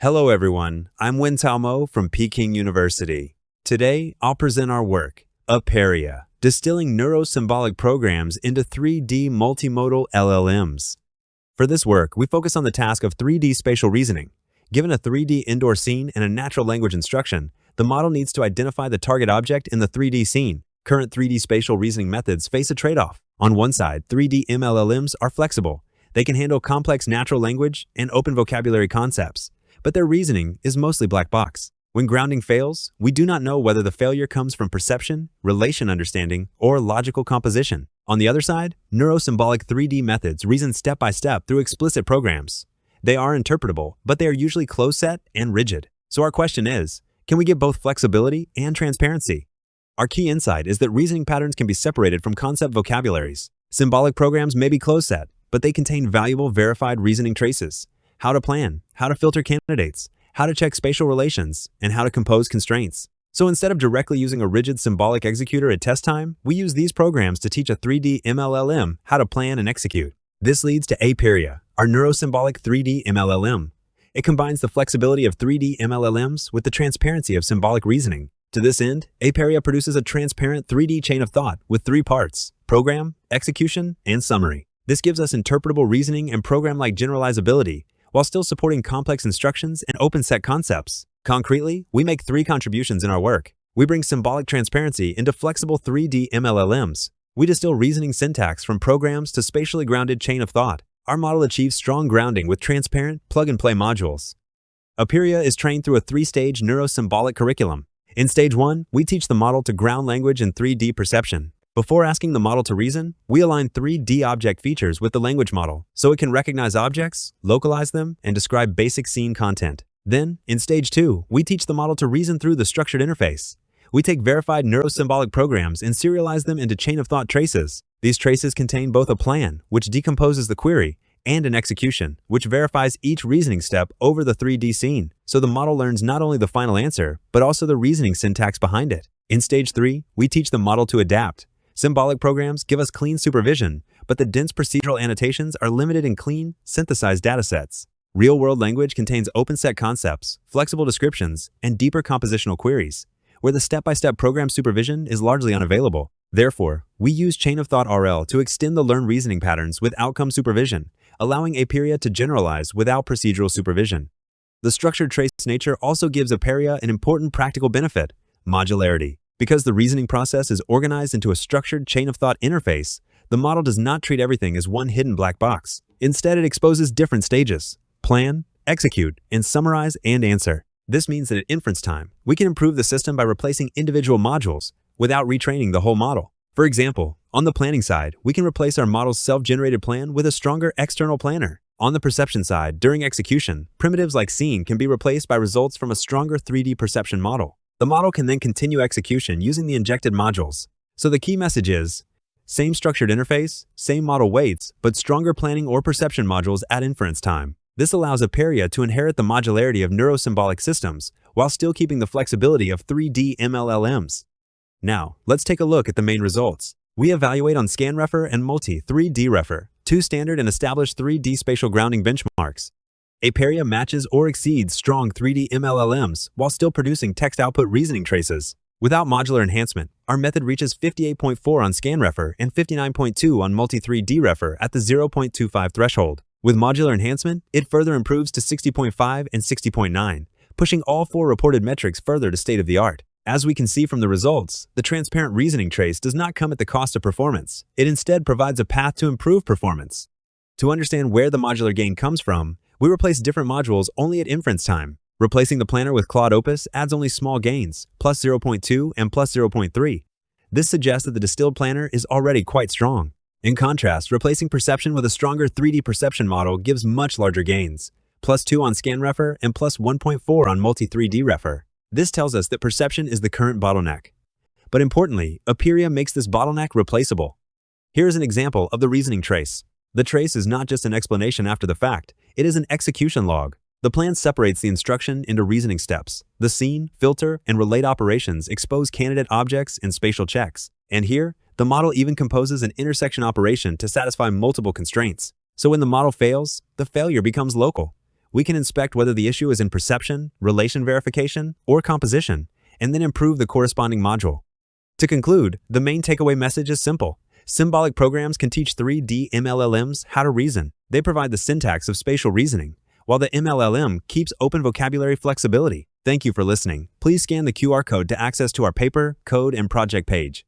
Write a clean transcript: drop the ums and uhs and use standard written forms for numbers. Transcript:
Hello everyone, I'm Wen Mo from Peking University. Today, I'll present our work, APEIRIA, Distilling Neuro-Symbolic Programs into 3D Multimodal LLMs. For this work, we focus on the task of 3D spatial reasoning. Given a 3D indoor scene and a natural language instruction, the model needs to identify the target object in the 3D scene. Current 3D spatial reasoning methods face a trade-off. On one side, 3D MLLMs are flexible. They can handle complex natural language and open vocabulary concepts, but their reasoning is mostly black box. When grounding fails, we do not know whether the failure comes from perception, relation understanding, or logical composition. On the other side, neuro-symbolic 3D methods reason step by step through explicit programs. They are interpretable, but they are usually close-set and rigid. So our question is, can we get both flexibility and transparency? Our key insight is that reasoning patterns can be separated from concept vocabularies. Symbolic programs may be close-set, but they contain valuable verified reasoning traces. How to plan, how to filter candidates, how to check spatial relations, and how to compose constraints. So instead of directly using a rigid symbolic executor at test time, we use these programs to teach a 3D MLLM how to plan and execute. This leads to APEIRIA, our neuro-symbolic 3D MLLM. It combines the flexibility of 3D MLLMs with the transparency of symbolic reasoning. To this end, APEIRIA produces a transparent 3D chain of thought with 3 parts: program, execution, and summary. This gives us interpretable reasoning and program-like generalizability, while still supporting complex instructions and open-set concepts. Concretely, we make 3 contributions in our work. We bring symbolic transparency into flexible 3D MLLMs. We distill reasoning syntax from programs to spatially grounded chain of thought. Our model achieves strong grounding with transparent, plug-and-play modules. APEIRIA is trained through a 3-stage neuro-symbolic curriculum. In Stage 1, we teach the model to ground language in 3D perception. Before asking the model to reason, we align 3D object features with the language model, so it can recognize objects, localize them, and describe basic scene content. Then, in Stage 2, we teach the model to reason through the structured interface. We take verified neuro-symbolic programs and serialize them into chain-of-thought traces. These traces contain both a plan, which decomposes the query, and an execution, which verifies each reasoning step over the 3D scene, so the model learns not only the final answer, but also the reasoning syntax behind it. In Stage 3, we teach the model to adapt. Symbolic programs give us clean supervision, but the dense procedural annotations are limited in clean, synthesized datasets. Real-world language contains open-set concepts, flexible descriptions, and deeper compositional queries, where the step-by-step program supervision is largely unavailable. Therefore, we use chain-of-thought RL to extend the learned reasoning patterns with outcome supervision, allowing APEIRIA to generalize without procedural supervision. The structured trace nature also gives APEIRIA an important practical benefit: modularity. Because the reasoning process is organized into a structured chain-of-thought interface, the model does not treat everything as one hidden black box. Instead, it exposes different stages: plan, execute, and summarize and answer. This means that at inference time, we can improve the system by replacing individual modules without retraining the whole model. For example, on the planning side, we can replace our model's self-generated plan with a stronger external planner. On the perception side, during execution, primitives like scene can be replaced by results from a stronger 3D perception model. The model can then continue execution using the injected modules. So the key message is, same structured interface, same model weights, but stronger planning or perception modules at inference time. This allows APEIRIA to inherit the modularity of neuro-symbolic systems while still keeping the flexibility of 3D MLLMs. Now, let's take a look at the main results. We evaluate on ScanRefer and Multi-3D-Refer, 2 standard and established 3D spatial grounding benchmarks. APEIRIA matches or exceeds strong 3D MLLMs while still producing text output reasoning traces. Without modular enhancement, our method reaches 58.4 on ScanRefer and 59.2 on Multi-3D-Refer at the 0.25 threshold. With modular enhancement, it further improves to 60.5 and 60.9, pushing all 4 reported metrics further to state-of-the-art. As we can see from the results, the transparent reasoning trace does not come at the cost of performance. It instead provides a path to improve performance. To understand where the modular gain comes from, we replace different modules only at inference time. Replacing the planner with Claude Opus adds only small gains, plus 0.2 and plus 0.3. This suggests that the distilled planner is already quite strong. In contrast, replacing perception with a stronger 3D perception model gives much larger gains, plus 2 on ScanRefer and plus 1.4 on Multi-3D-Refer. This tells us that perception is the current bottleneck. But importantly, APEIRIA makes this bottleneck replaceable. Here is an example of the reasoning trace. The trace is not just an explanation after the fact, it is an execution log. The plan separates the instruction into reasoning steps. The scene, filter, and relate operations expose candidate objects and spatial checks. And here, the model even composes an intersection operation to satisfy multiple constraints. So when the model fails, the failure becomes local. We can inspect whether the issue is in perception, relation verification, or composition, and then improve the corresponding module. To conclude, the main takeaway message is simple. Symbolic programs can teach 3D MLLMs how to reason. They provide the syntax of spatial reasoning, while the MLLM keeps open vocabulary flexibility. Thank you for listening. Please scan the QR code to access to our paper, code, and project page.